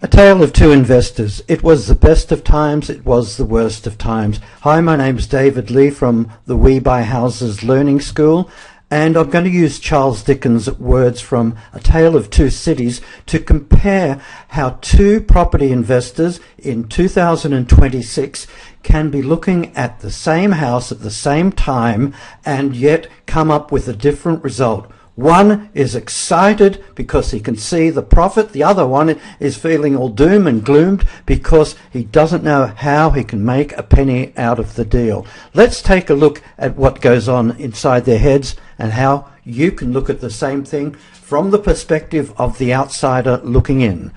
A tale of two investors. It was the best of times, it was the worst of times. Hi, my name's David Lee from the We Buy Houses Learning School, and I'm going to use Charles Dickens' words from A Tale of Two Cities to compare how two property investors in 2026 can be looking at the same house at the same time and yet come up with a different result. One is excited because he can see the profit. The other one is feeling all doom and gloomed because he doesn't know how he can make a penny out of the deal. Let's take a look at what goes on inside their heads and how you can look at the same thing from the perspective of the outsider looking in.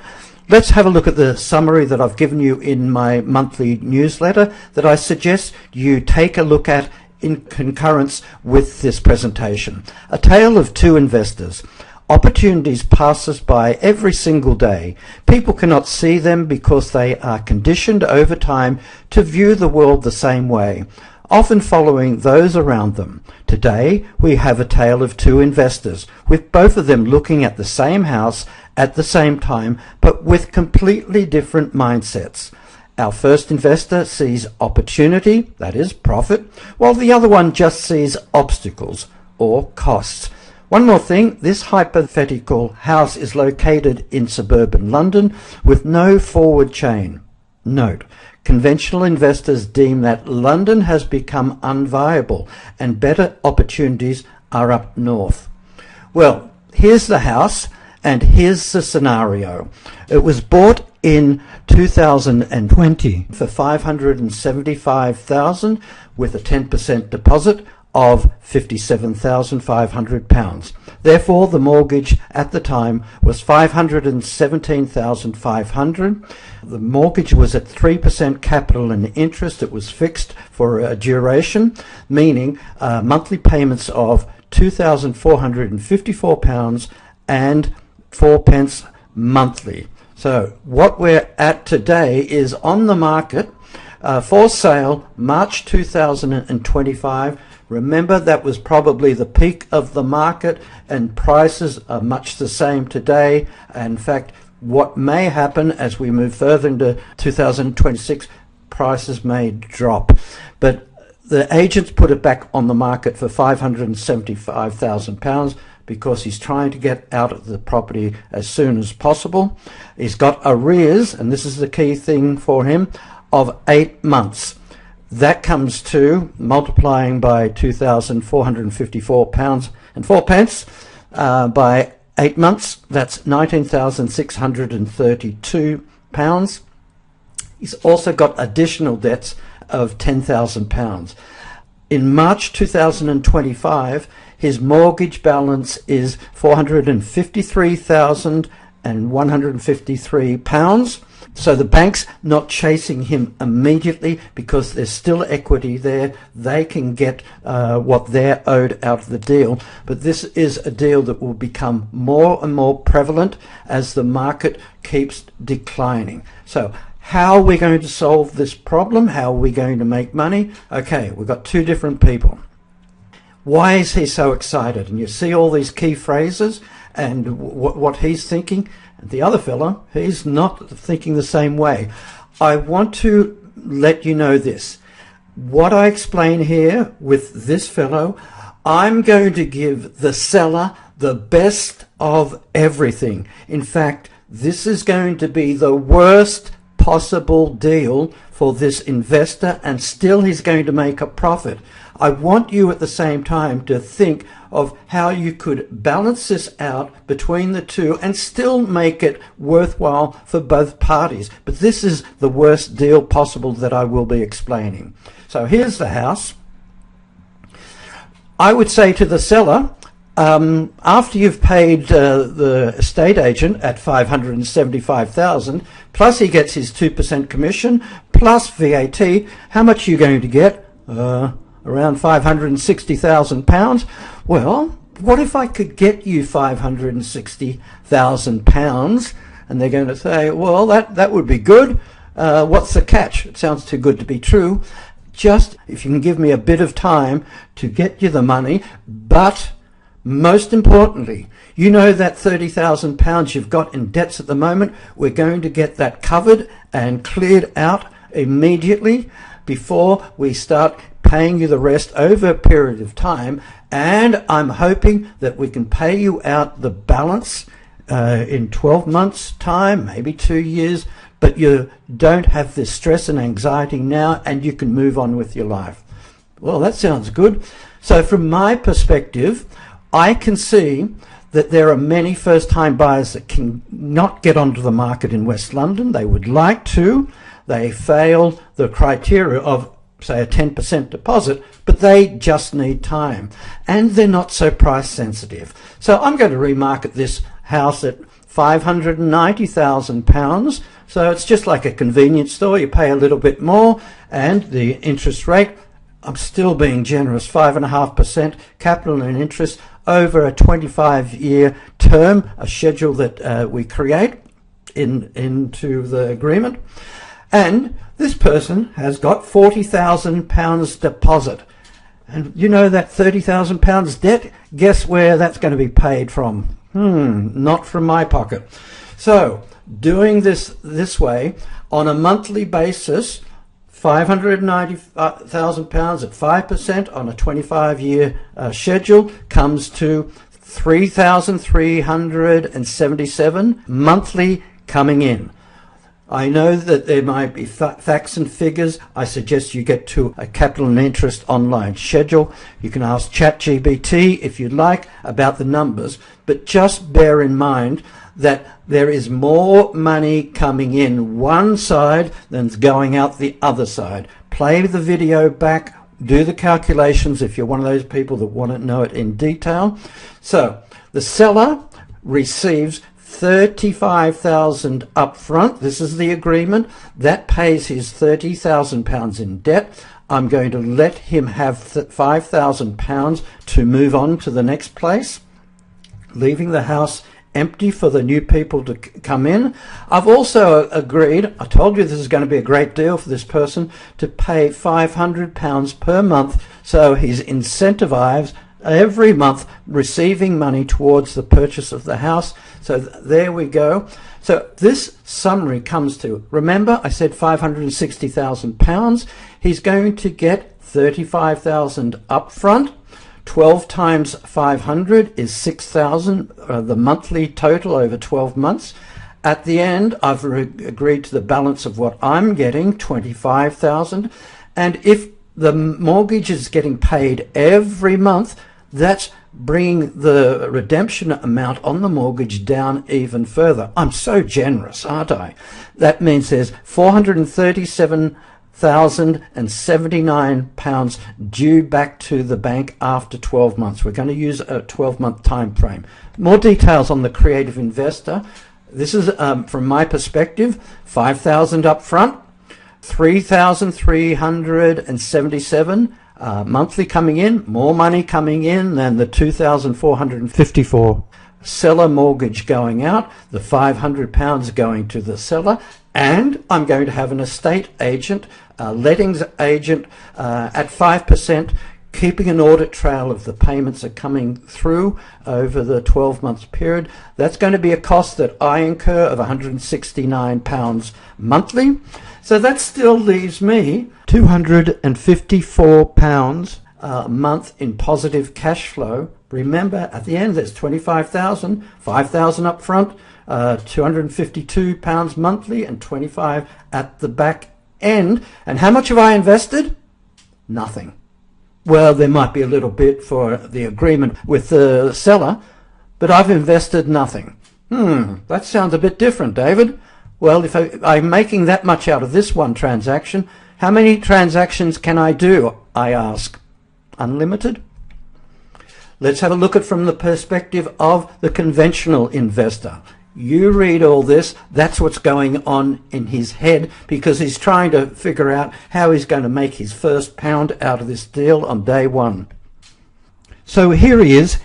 Let's have a look at the summary that I've given you in my monthly newsletter that I suggest you take a look at in concurrence with this presentation. A tale of two investors. Opportunities pass us by every single day. People cannot see them because they are conditioned over time to view the world the same way, often following those around them. Today we have a tale of two investors, with both of them looking at the same house at the same time, but with completely different mindsets. Our first investor sees opportunity, that is profit, while the other one just sees obstacles or costs. One more thing, this hypothetical house is located in suburban London with no forward chain. Note, conventional investors deem that London has become unviable and better opportunities are up north. Well, here's the house and here's the scenario. It was bought in 2020 for $575,000 with a 10% deposit of £57,500. Therefore, the mortgage at the time was $517,500. The mortgage was at 3% capital and interest. It was fixed for a duration, meaning monthly payments of £2,454 and 4 pence monthly. So what we're at today is on the market for sale March 2025. Remember, that was probably the peak of the market and prices are much the same today. In fact, what may happen as we move further into 2026, prices may drop. But the agents put it back on the market for £575,000 because he's trying to get out of the property as soon as possible. He's got arrears, and this is the key thing for him, of 8 months. That comes to, multiplying by £2,454 and 4 pence by 8 months, that's £19,632. He's also got additional debts of £10,000. In March 2025, his mortgage balance is £453,153. So the bank's not chasing him immediately because there's still equity there. They can get what they're owed out of the deal. But this is a deal that will become more and more prevalent as the market keeps declining. So how are we going to solve this problem? How are we going to make money? Okay, we've got two different people. Why is he so excited? And you see all these key phrases and what he's thinking. And the other fellow, he's not thinking the same way. I want to let you know this. What I explain here with this fellow, I'm going to give the seller the best of everything. In fact, this is going to be the worst possible deal for this investor, and still he's going to make a profit. I want you at the same time to think of how you could balance this out between the two and still make it worthwhile for both parties. But this is the worst deal possible that I will be explaining. So here's the house. I would say to the seller, after you've paid the estate agent at $575,000, plus he gets his 2% commission, plus VAT, how much are you going to get? Around £560,000. Well, what if I could get you £560,000? And they're going to say, well, that would be good. What's the catch? It sounds too good to be true. Just if you can give me a bit of time to get you the money, but Most importantly, you know that £30,000 you've got in debts at the moment, we're going to get that covered and cleared out immediately before we start paying you the rest over a period of time. And I'm hoping that we can pay you out the balance in 12 months' time, maybe 2 years, but you don't have this stress and anxiety now, and you can move on with your life. Well, that sounds good. So from my perspective, I can see that there are many first-time buyers that can not get onto the market in West London. They would like to. They fail the criteria of, say, a 10% deposit, but they just need time. And they're not so price sensitive. So I'm going to remarket this house at £590,000. So it's just like a convenience store. You pay a little bit more, and the interest rate, I'm still being generous, 5.5% capital and interest over a 25-year term, a schedule that we create into the agreement. And this person has got £40,000 deposit. And you know that £30,000 debt, guess where that's going to be paid from? Not from my pocket. So doing this way on a monthly basis, £590,000 at 5% on a 25-year schedule comes to $3,377 monthly coming in. I know that there might be facts and figures. I suggest you get to a capital and interest online schedule. You can ask ChatGPT if you'd like about the numbers, but just bear in mind that there is more money coming in one side than's going out the other side. Play the video back, do the calculations if you're one of those people that want to know it in detail. So the seller receives $35,000 up front. This is the agreement. That pays his £30,000 in debt. I'm going to let him have £5,000 to move on to the next place, leaving the house empty for the new people to come in. I've also agreed, I told you this is going to be a great deal for this person, to pay £500 per month, so he's incentivized every month receiving money towards the purchase of the house. So there we go. So this summary comes to, remember I said £560,000. He's going to get $35,000 up front. 12 times 500 is 6,000, the monthly total over 12 months. At the end, I've agreed to the balance of what I'm getting, 25,000. And if the mortgage is getting paid every month, that's bringing the redemption amount on the mortgage down even further. I'm so generous, aren't I? That means there's £437,079 due back to the bank after 12 months. We're going to use a 12-month time frame. More details on the creative investor. This is from my perspective, $5,000 up front, $3,377 monthly coming in, more money coming in than the $2,454 seller mortgage going out, the £500 going to the seller, and I'm going to have an estate agent, a lettings agent at 5%, keeping an audit trail of the payments are coming through over the 12-month period. That's going to be a cost that I incur of £169 monthly. So that still leaves me £254 a month in positive cash flow. Remember, at the end there's 25,000, 5,000 up front, £252 monthly, and 25 at the back end. And how much have I invested? Nothing. Well, there might be a little bit for the agreement with the seller, but I've invested nothing. That sounds a bit different, David. Well, if I'm making that much out of this one transaction, how many transactions can I do, I ask? Unlimited? Let's have a look at it from the perspective of the conventional investor. You read all this, that's what's going on in his head, because he's trying to figure out how he's going to make his first pound out of this deal on day one. So here he is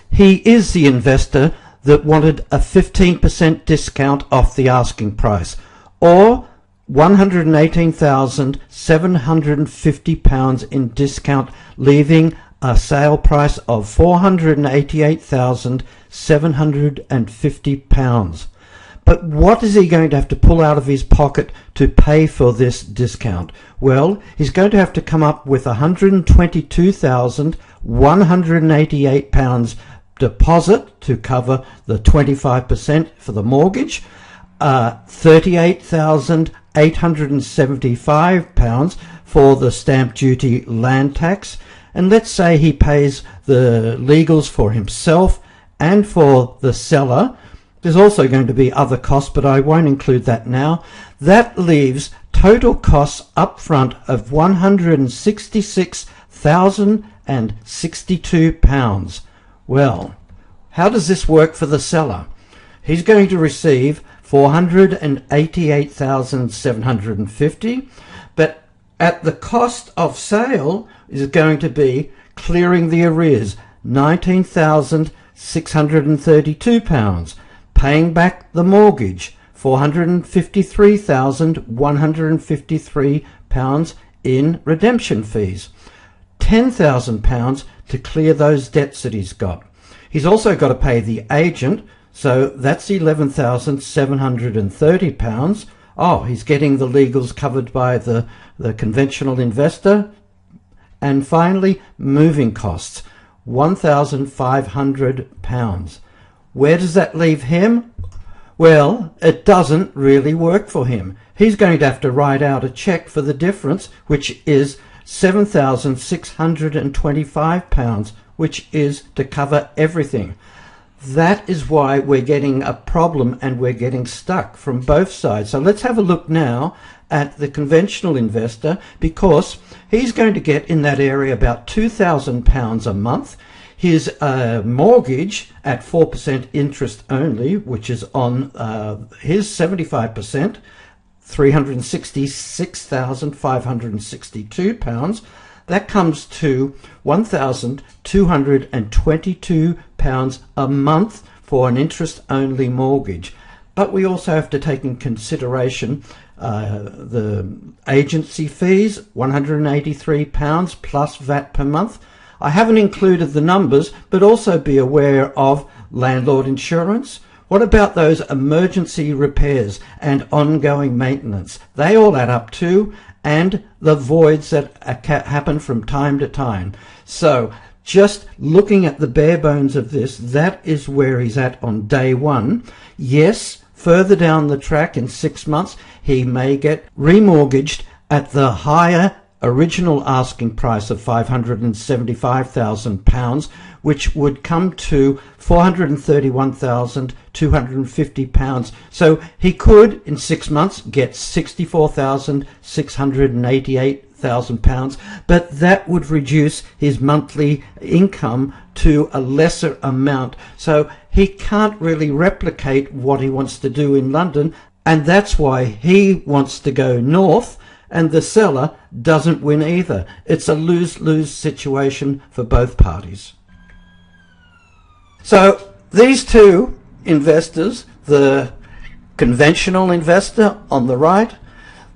the investor that wanted a 15% discount off the asking price, or £118,750 in discount, leaving a sale price of £488,750. But what is he going to have to pull out of his pocket to pay for this discount? Well, he's going to have to come up with £122,188 deposit to cover the 25% for the mortgage, £38,875 for the stamp duty land tax, and let's say he pays the legals for himself and for the seller. There's also going to be other costs, but I won't include that now. That leaves total costs up front of £166,062. Well, how does this work for the seller? He's going to receive $488,750, but at the cost of sale is going to be clearing the arrears, £19,632, paying back the mortgage, £453,153 in redemption fees, £10,000 to clear those debts that he's got. He's also got to pay the agent, so that's £11,730. Oh, he's getting the legals covered by the conventional investor. And finally, moving costs, £1,500. Where does that leave him? Well, it doesn't really work for him. He's going to have to write out a cheque for the difference, which is £7,625, which is to cover everything. That is why we're getting a problem and we're getting stuck from both sides. So let's have a look now at the conventional investor, because he's going to get in that area about £2,000 a month. His mortgage at 4% interest only, which is on his 75%, £366,562. That comes to £1,222 a month for an interest-only mortgage. But we also have to take in consideration the agency fees, £183 plus VAT per month. I haven't included the numbers, but also be aware of landlord insurance. What about those emergency repairs and ongoing maintenance? They all add up too, and the voids that happen from time to time. So just looking at the bare bones of this, that is where he's at on day one. Yes, further down the track in 6 months, he may get remortgaged at the higher original asking price of £575,000, which would come to £431,250. So he could, in 6 months, get £64,688,000, but that would reduce his monthly income to a lesser amount. So he can't really replicate what he wants to do in London, and that's why he wants to go north, and the seller doesn't win either. It's a lose-lose situation for both parties. So these two investors, the conventional investor on the right,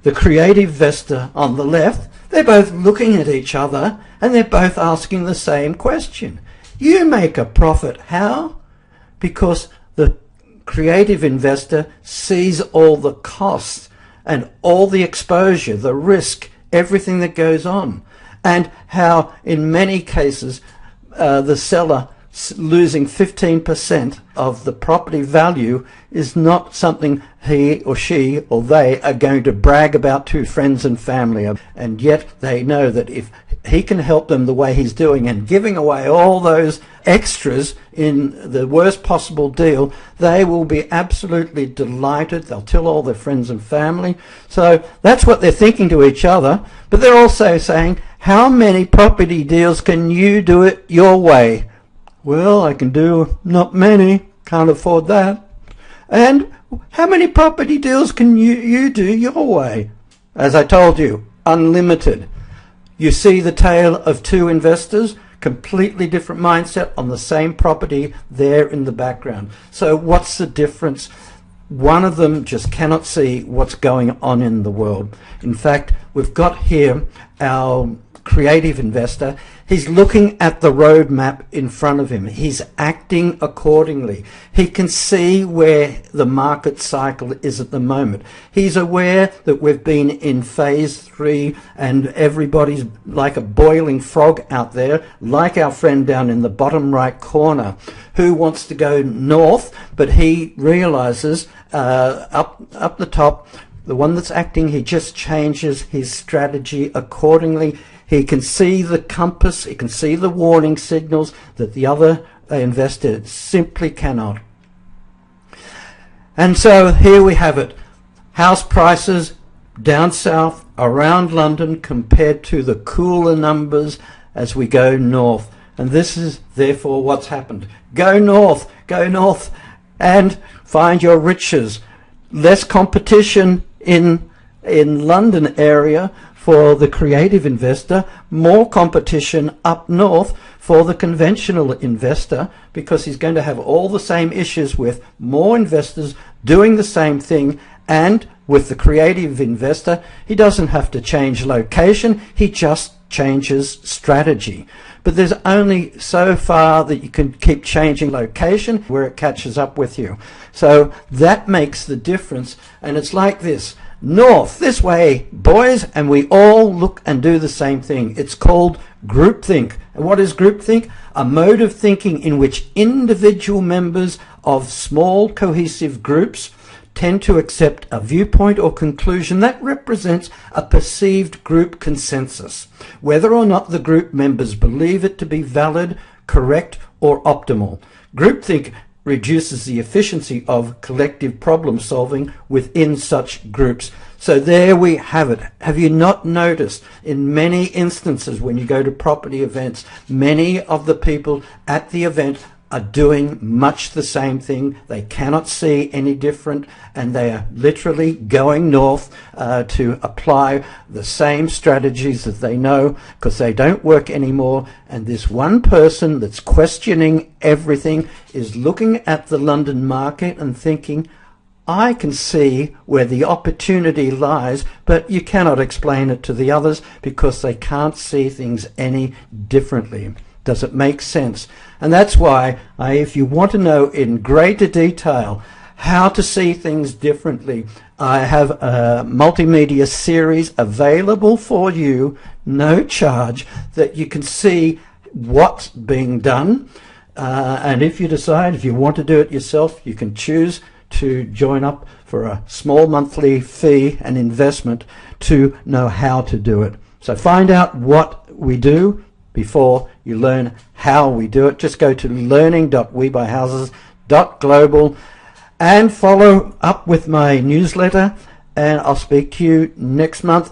the creative investor on the left, they're both looking at each other and they're both asking the same question. You make a profit. How? Because the creative investor sees all the costs and all the exposure, the risk, everything that goes on, and how in many cases the seller losing 15% of the property value is not something he or she or they are going to brag about to friends and family, and yet they know that if he can help them the way he's doing and giving away all those extras in the worst possible deal, they will be absolutely delighted. They'll tell all their friends and family. So that's what they're thinking to each other, but they're also saying, how many property deals can you do it your way? Well, I can do not many, can't afford that. And how many property deals can you do your way? As I told you, unlimited. You see the tale of two investors, completely different mindset on the same property there in the background. So what's the difference? One of them just cannot see what's going on in the world. In fact, we've got here our creative investor. He's looking at the roadmap in front of him. He's acting accordingly. He can see where the market cycle is at the moment. He's aware that we've been in phase 3 and everybody's like a boiling frog out there, like our friend down in the bottom right corner who wants to go north, but he realizes up the top, the one that's acting, he just changes his strategy accordingly. He can see the compass, he can see the warning signals that the other investor simply cannot. And so here we have it. House prices down south around London compared to the cooler numbers as we go north. And this is therefore what's happened. Go north and find your riches. Less competition in London area for the creative investor, more competition up north for the conventional investor, because he's going to have all the same issues with more investors doing the same thing. And with the creative investor, he doesn't have to change location, he just changes strategy. But there's only so far that you can keep changing location where it catches up with you. So that makes the difference. And it's like this: north, this way, boys, and we all look and do the same thing. It's called groupthink. And what is groupthink? A mode of thinking in which individual members of small cohesive groups tend to accept a viewpoint or conclusion that represents a perceived group consensus, whether or not the group members believe it to be valid, correct, or optimal. Groupthink reduces the efficiency of collective problem solving within such groups. So there we have it. Have you not noticed in many instances when you go to property events, many of the people at the event are doing much the same thing. They cannot see any different, and they are literally going north to apply the same strategies that they know, because they don't work anymore. And this one person that's questioning everything is looking at the London market and thinking, I can see where the opportunity lies, but you cannot explain it to the others because they can't see things any differently. Does it make sense? And that's why if you want to know in greater detail how to see things differently, I have a multimedia series available for you, no charge, that you can see what's being done. And if you decide, if you want to do it yourself, you can choose to join up for a small monthly fee and investment to know how to do it. So find out what we do before you learn how we do it. Just go to learning.webuyhouses.global and follow up with my newsletter, and I'll speak to you next month.